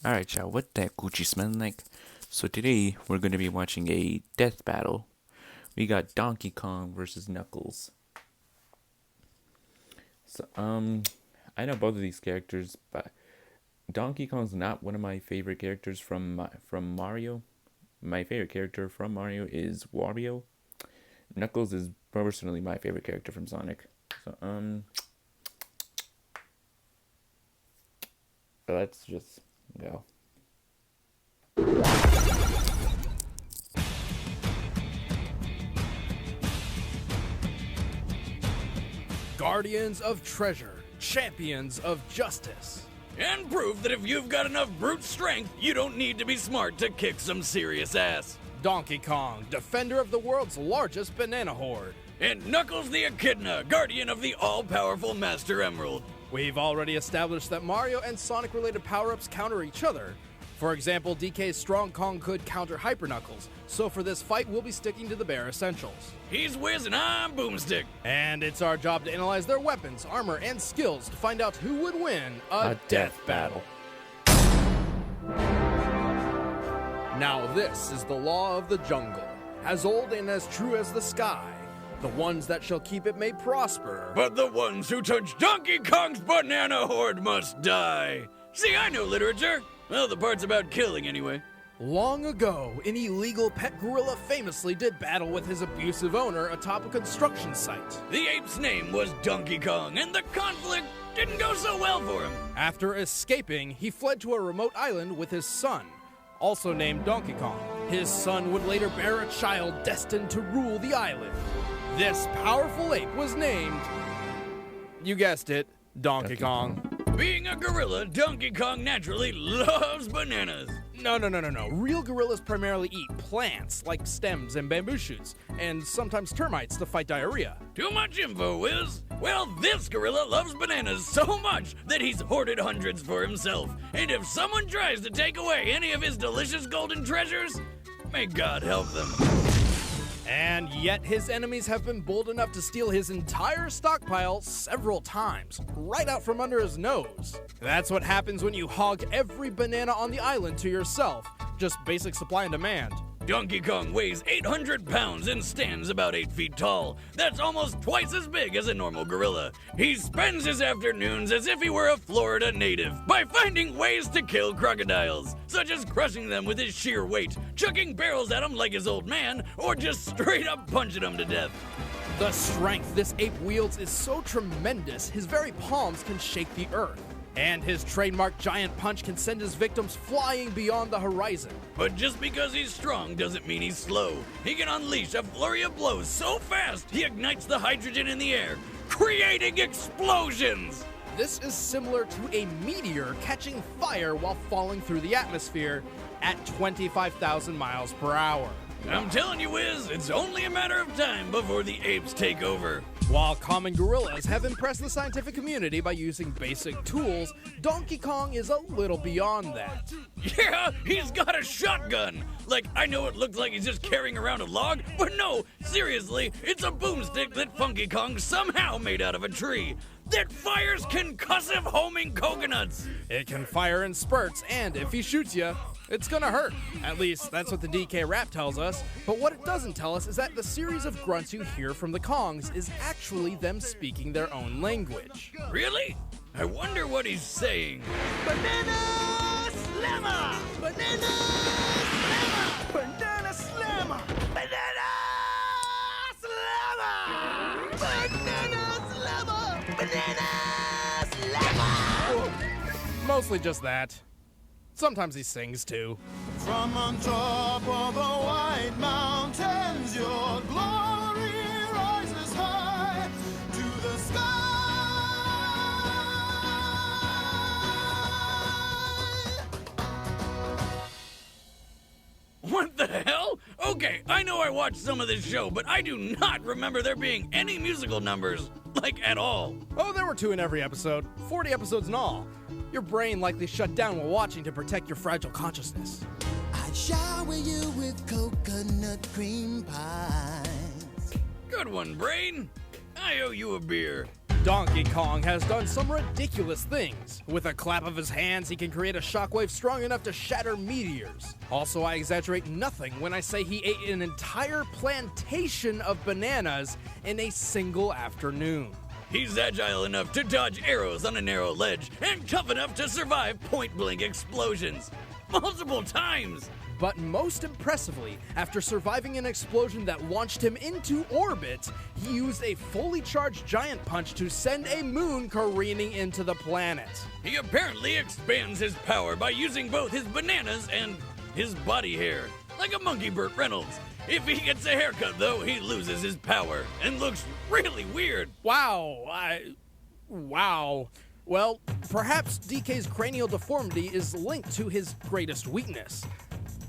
Alright, y'all, what that Gucci smelling like? So today we're gonna be watching a death battle. We got Donkey Kong versus Knuckles. So I know both of these characters, but Donkey Kong's not one of my favorite characters from Mario. My favorite character from Mario is Wario. Knuckles is personally my favorite character from Sonic. So let's just go. Guardians of treasure, champions of justice. And prove that if you've got enough brute strength, you don't need to be smart to kick some serious ass. Donkey Kong, defender of the world's largest banana horde. And Knuckles the Echidna, guardian of the all-powerful Master Emerald. We've already established that Mario and Sonic-related power-ups counter each other. For example, DK's Strong Kong could counter Hyper Knuckles, so for this fight we'll be sticking to the bare essentials. He's Wiz and I'm Boomstick. And it's our job to analyze their weapons, armor, and skills to find out who would win a death battle. Now this is the law of the jungle, as old and as true as the sky. The ones that shall keep it may prosper. But the ones who touch Donkey Kong's banana horde must die. See, I know literature. Well, the parts about killing, anyway. Long ago, an illegal pet gorilla famously did battle with his abusive owner atop a construction site. The ape's name was Donkey Kong, and the conflict didn't go so well for him. After escaping, he fled to a remote island with his son, also named Donkey Kong. His son would later bear a child destined to rule the island. This powerful ape was named, you guessed it, Donkey Kong. Being a gorilla, Donkey Kong naturally loves bananas. No. Real gorillas primarily eat plants, like stems and bamboo shoots, and sometimes termites to fight diarrhea. Too much info, Wiz. Well, this gorilla loves bananas so much that he's hoarded hundreds for himself. And if someone tries to take away any of his delicious golden treasures, may God help them. And yet his enemies have been bold enough to steal his entire stockpile several times, right out from under his nose. That's what happens when you hog every banana on the island to yourself. Just basic supply and demand. Donkey Kong weighs 800 pounds and stands about 8 feet tall. That's almost twice as big as a normal gorilla. He spends his afternoons as if he were a Florida native by finding ways to kill crocodiles, such as crushing them with his sheer weight, chucking barrels at them like his old man, or just straight up punching them to death. The strength this ape wields is so tremendous, his very palms can shake the earth. And his trademark giant punch can send his victims flying beyond the horizon. But just because he's strong doesn't mean he's slow. He can unleash a flurry of blows so fast he ignites the hydrogen in the air, creating explosions! This is similar to a meteor catching fire while falling through the atmosphere at 25,000 miles per hour. I'm telling you, Wiz, it's only a matter of time before the apes take over. While common gorillas have impressed the scientific community by using basic tools, Donkey Kong is a little beyond that. Yeah, he's got a shotgun. Like, I know it looks like he's just carrying around a log, but no, seriously, it's a boomstick that Funky Kong somehow made out of a tree that fires concussive homing coconuts. It can fire in spurts, and if he shoots you, it's gonna hurt. At least, that's what the DK rap tells us. But what it doesn't tell us is that the series of grunts you hear from the Kongs is actually them speaking their own language. Really? I wonder what he's saying. Banana Slammer! Banana Slammer! Banana Slammer! Banana Slammer! Banana Slammer! Banana Slammer! Mostly just that. Sometimes he sings too. From on top of the white mountains, your glory rises high to the sky. What the hell? Okay, I know I watched some of this show, but I do not remember there being any musical numbers, like at all. Oh, there were 2 in every episode. 40 episodes in all. Your brain likely shut down while watching to protect your fragile consciousness. I'd shower you with coconut cream pies. Good one, Brain. I owe you a beer. Donkey Kong has done some ridiculous things. With a clap of his hands, he can create a shockwave strong enough to shatter meteors. Also, I exaggerate nothing when I say he ate an entire plantation of bananas in a single afternoon. He's agile enough to dodge arrows on a narrow ledge and tough enough to survive point-blank explosions. Multiple times! But most impressively, after surviving an explosion that launched him into orbit, he used a fully charged giant punch to send a moon careening into the planet. He apparently expands his power by using both his bananas and his body hair, like a monkey Burt Reynolds. If he gets a haircut, though, he loses his power and looks really weird. Wow. Well, perhaps DK's cranial deformity is linked to his greatest weakness.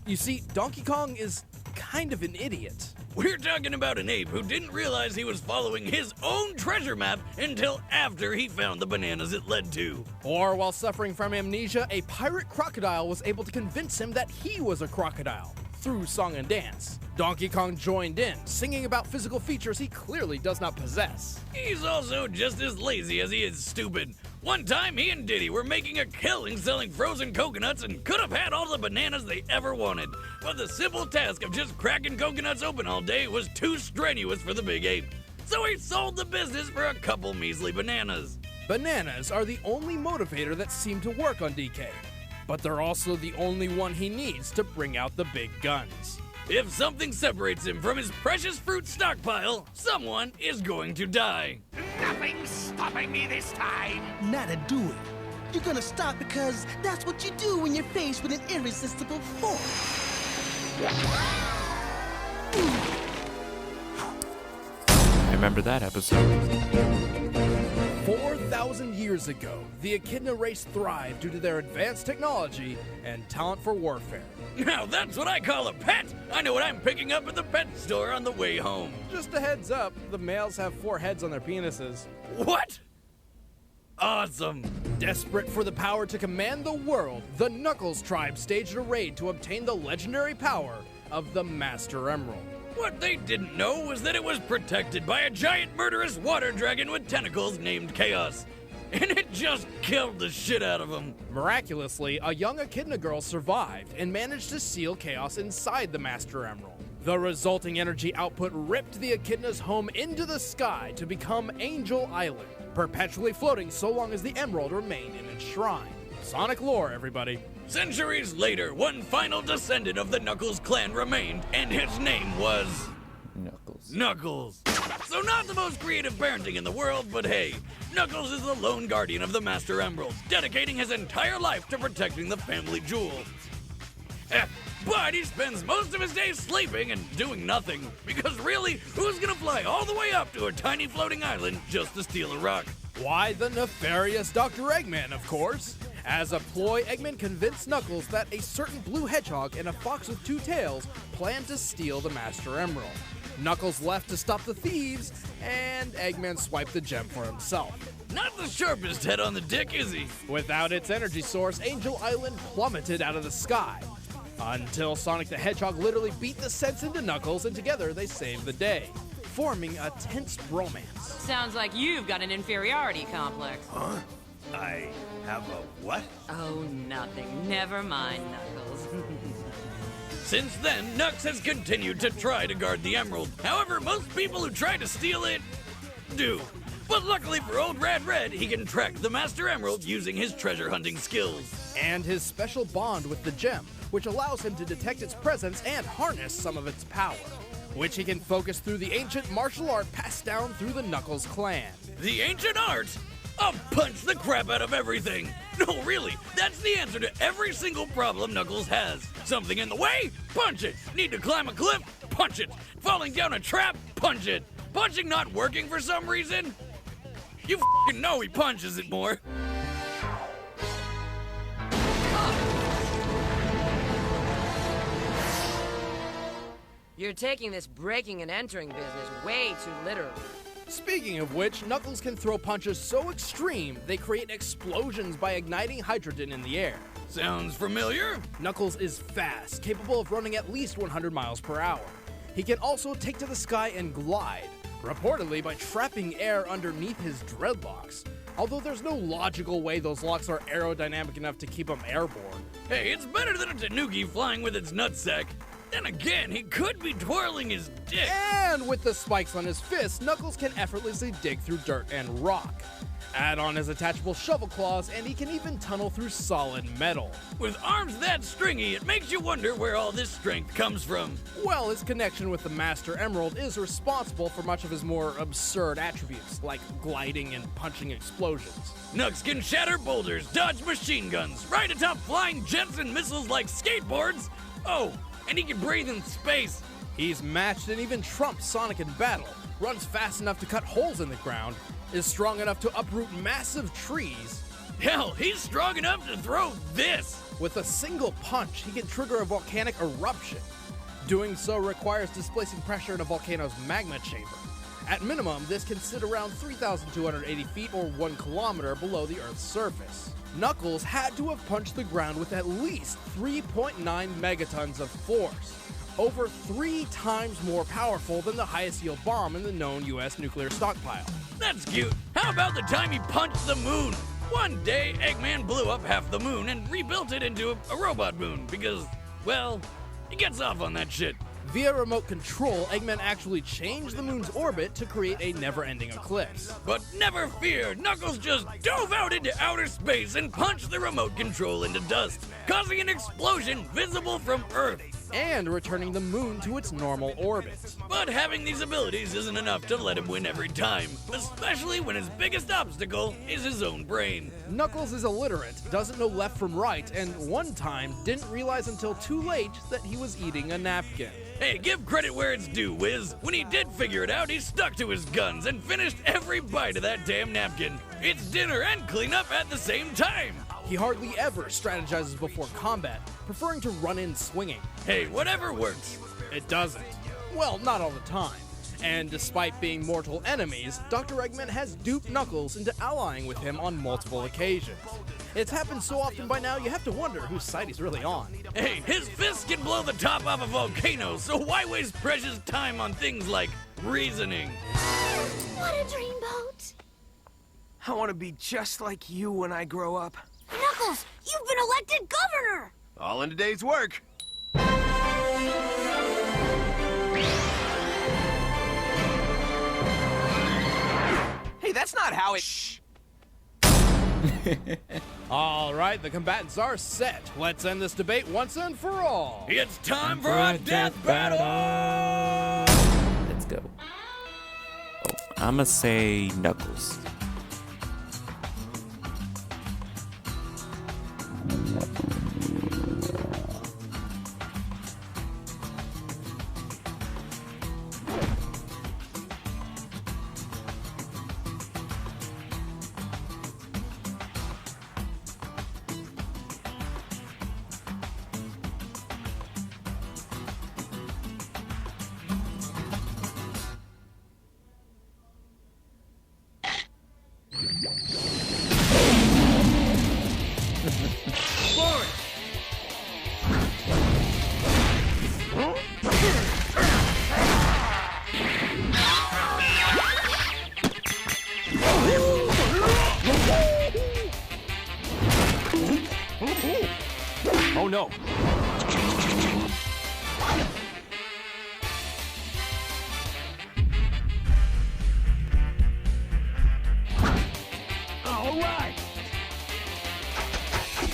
You see, Donkey Kong is kind of an idiot. We're talking about an ape who didn't realize he was following his own treasure map until after he found the bananas it led to. Or while suffering from amnesia, a pirate crocodile was able to convince him that he was a crocodile through song and dance. Donkey Kong joined in, singing about physical features he clearly does not possess. He's also just as lazy as he is stupid. One time, he and Diddy were making a killing selling frozen coconuts and could have had all the bananas they ever wanted. But the simple task of just cracking coconuts open all day was too strenuous for the big ape. So he sold the business for a couple measly bananas. Bananas are the only motivator that seemed to work on DK. But they're also the only one he needs to bring out the big guns. If something separates him from his precious fruit stockpile, someone is going to die. Nothing's stopping me this time. Not a do it. You're gonna stop because that's what you do when you're faced with an irresistible force. I remember that episode. 4,000 years ago, the Echidna race thrived due to their advanced technology and talent for warfare. Now that's what I call a pet! I know what I'm picking up at the pet store on the way home. Just a heads up, the males have 4 heads on their penises. What? Awesome! Desperate for the power to command the world, the Knuckles tribe staged a raid to obtain the legendary power of the Master Emerald. What they didn't know was that it was protected by a giant murderous water dragon with tentacles named Chaos. And it just killed the shit out of him. Miraculously, a young Echidna girl survived and managed to seal Chaos inside the Master Emerald. The resulting energy output ripped the Echidna's home into the sky to become Angel Island, perpetually floating so long as the emerald remained in its shrine. Sonic lore, everybody. Centuries later, one final descendant of the Knuckles clan remained, and his name was... Knuckles. So not the most creative parenting in the world, but hey, Knuckles is the lone guardian of the Master Emerald, dedicating his entire life to protecting the family jewel. But he spends most of his days sleeping and doing nothing, because really, who's gonna fly all the way up to a tiny floating island just to steal a rock? Why, the nefarious Dr. Eggman, of course. As a ploy, Eggman convinced Knuckles that a certain blue hedgehog and a fox with 2 tails planned to steal the Master Emerald. Knuckles left to stop the thieves, and Eggman swiped the gem for himself. Not the sharpest head on the dick, is he? Without its energy source, Angel Island plummeted out of the sky. Until Sonic the Hedgehog literally beat the sense into Knuckles, and together they saved the day, forming a tense bromance. Sounds like you've got an inferiority complex. Huh? I have a what? Oh, nothing. Never mind, Knuckles. Since then, Knux has continued to try to guard the emerald. However, most people who try to steal it do. But luckily for old Rad Red, he can track the Master Emerald using his treasure hunting skills. And his special bond with the gem, which allows him to detect its presence and harness some of its power, which he can focus through the ancient martial art passed down through the Knuckles clan. The ancient art? I'll punch the crap out of everything. No, really, that's the answer to every single problem Knuckles has. Something in the way? Punch it. Need to climb a cliff? Punch it. Falling down a trap? Punch it. Punching not working for some reason? You f***ing know he punches it more. You're taking this breaking and entering business way too literally. Speaking of which, Knuckles can throw punches so extreme they create explosions by igniting hydrogen in the air. Sounds familiar? Knuckles is fast, capable of running at least 100 miles per hour. He can also take to the sky and glide, reportedly by trapping air underneath his dreadlocks. Although there's no logical way those locks are aerodynamic enough to keep him airborne. Hey, it's better than a tanuki flying with its nutsack. Then again, he could be twirling his dick. And with the spikes on his fists, Knuckles can effortlessly dig through dirt and rock. Add on his attachable shovel claws, and he can even tunnel through solid metal. With arms that stringy, it makes you wonder where all this strength comes from. Well, his connection with the Master Emerald is responsible for much of his more absurd attributes, like gliding and punching explosions. Knux can shatter boulders, dodge machine guns, ride atop flying jets and missiles like skateboards. Oh, and he can breathe in space. He's matched and even trumps Sonic in battle, runs fast enough to cut holes in the ground, is strong enough to uproot massive trees. Hell, he's strong enough to throw this. With a single punch, he can trigger a volcanic eruption. Doing so requires displacing pressure in a volcano's magma chamber. At minimum, this can sit around 3,280 feet or 1 kilometer below the Earth's surface. Knuckles had to have punched the ground with at least 3.9 megatons of force, over 3 times more powerful than the highest yield bomb in the known US nuclear stockpile. That's cute. How about the time he punched the moon? One day, Eggman blew up half the moon and rebuilt it into a robot moon because, well, he gets off on that shit. Via remote control, Eggman actually changed the moon's orbit to create a never-ending eclipse. But never fear, Knuckles just dove out into outer space and punched the remote control into dust, causing an explosion visible from Earth. And returning the moon to its normal orbit. But having these abilities isn't enough to let him win every time, especially when his biggest obstacle is his own brain. Knuckles is illiterate, doesn't know left from right, and one time didn't realize until too late that he was eating a napkin. Hey, give credit where it's due, Wiz. When he did figure it out, he stuck to his guns and finished every bite of that damn napkin. It's dinner and cleanup at the same time. He hardly ever strategizes before combat, preferring to run in swinging. Hey, whatever works. It doesn't. Well, not all the time. And despite being mortal enemies, Dr. Eggman has duped Knuckles into allying with him on multiple occasions. It's happened so often by now, you have to wonder whose side he's really on. Hey, his fists can blow the top off a volcano, so why waste precious time on things like reasoning? What a dreamboat! I want to be just like you when I grow up. Knuckles, you've been elected governor! All in a day's work. Hey, that's not how it... Shh. All right, the combatants are set. Let's end this debate once and for all. It's time for a death battle! Let's go. Oh, I'ma say Knuckles. Oh no! All right.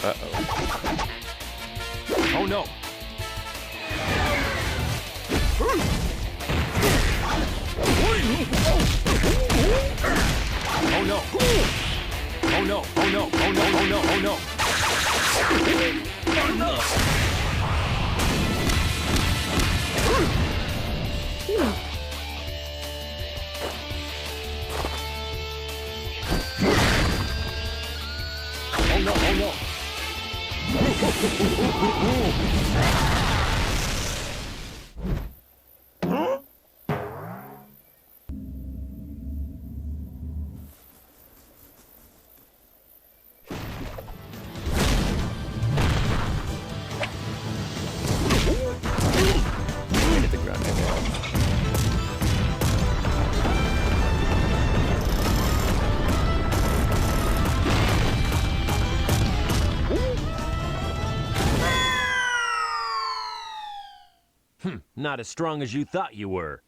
Uh-oh. Oh no! Oh no! Oh no! Oh no! Oh no! Oh no! Oh no! Oh no! Oh no! Oh no! Hit the ground. Not as strong as you thought you were.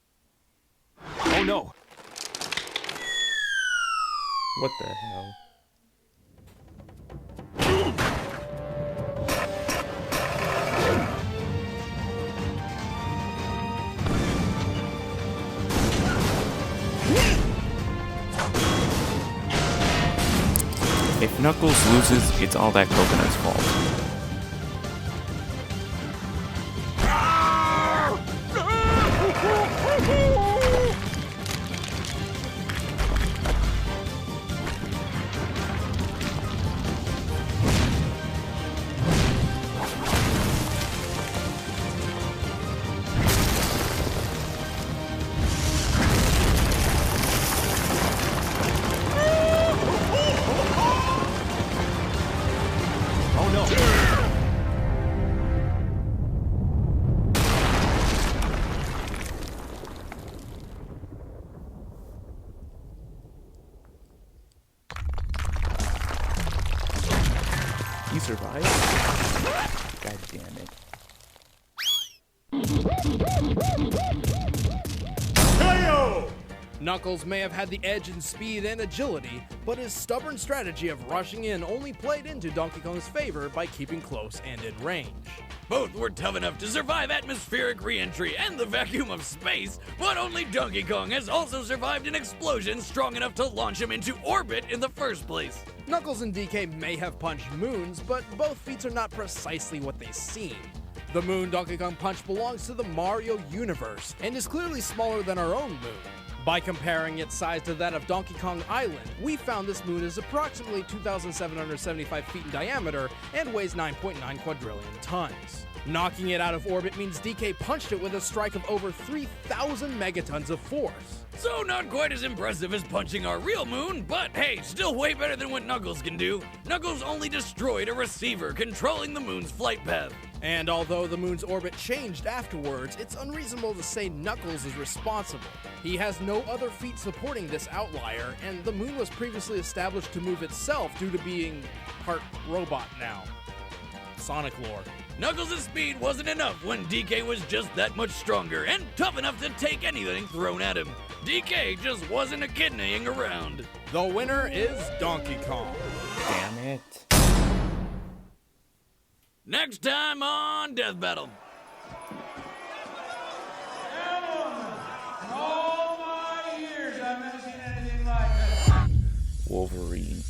Oh no! What the hell? If Knuckles loses, it's all that coconut's fault. Oh no! He survived? God damn it. Knuckles may have had the edge in speed and agility, but his stubborn strategy of rushing in only played into Donkey Kong's favor by keeping close and in range. Both were tough enough to survive atmospheric re-entry and the vacuum of space, but only Donkey Kong has also survived an explosion strong enough to launch him into orbit in the first place. Knuckles and DK may have punched moons, but both feats are not precisely what they seem. The moon Donkey Kong punched belongs to the Mario universe, and is clearly smaller than our own moon. By comparing its size to that of Donkey Kong Island, we found this moon is approximately 2,775 feet in diameter and weighs 9.9 quadrillion tons. Knocking it out of orbit means DK punched it with a strike of over 3,000 megatons of force. So not quite as impressive as punching our real moon, but hey, still way better than what Knuckles can do. Knuckles only destroyed a receiver controlling the moon's flight path. And although the moon's orbit changed afterwards, it's unreasonable to say Knuckles is responsible. He has no other feat supporting this outlier, and the moon was previously established to move itself due to being part robot now. Sonic lore. Knuckles' speed wasn't enough when DK was just that much stronger and tough enough to take anything thrown at him. DK just wasn't a kidneying around. The winner is Donkey Kong. Damn it. Next time on Death Battle. All my years, I've never seen anything like it. Wolverine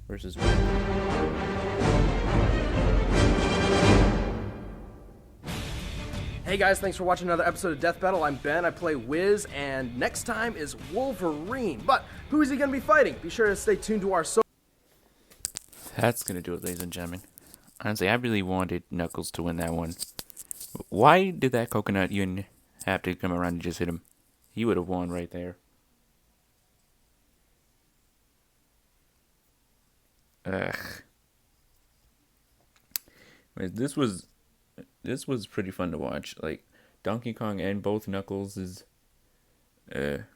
versus Wolverine. Hey guys, thanks for watching another episode of Death Battle. I'm Ben, I play Wiz, and next time is Wolverine. But who is he going to be fighting? Be sure to stay tuned to our That's gonna do it, ladies and gentlemen. Honestly, I really wanted Knuckles to win that one. Why did that coconut even have to come around and just hit him? He would have won right there. Ugh. Wait, this was pretty fun to watch. Like, Donkey Kong and both Knuckles'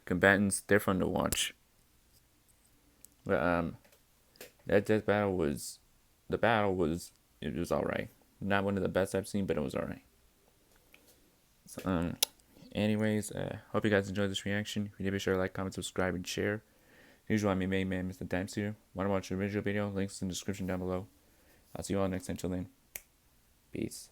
combatants, they're fun to watch. But that death battle was, it was alright. Not one of the best I've seen, but it was alright. So, anyways, hope you guys enjoyed this reaction. If you did, be sure to like, comment, subscribe, and share. Usually, I'm your main man, Mr. Dimes here. Want to watch the original video? Links in the description down below. I'll see you all next time. Till then, peace.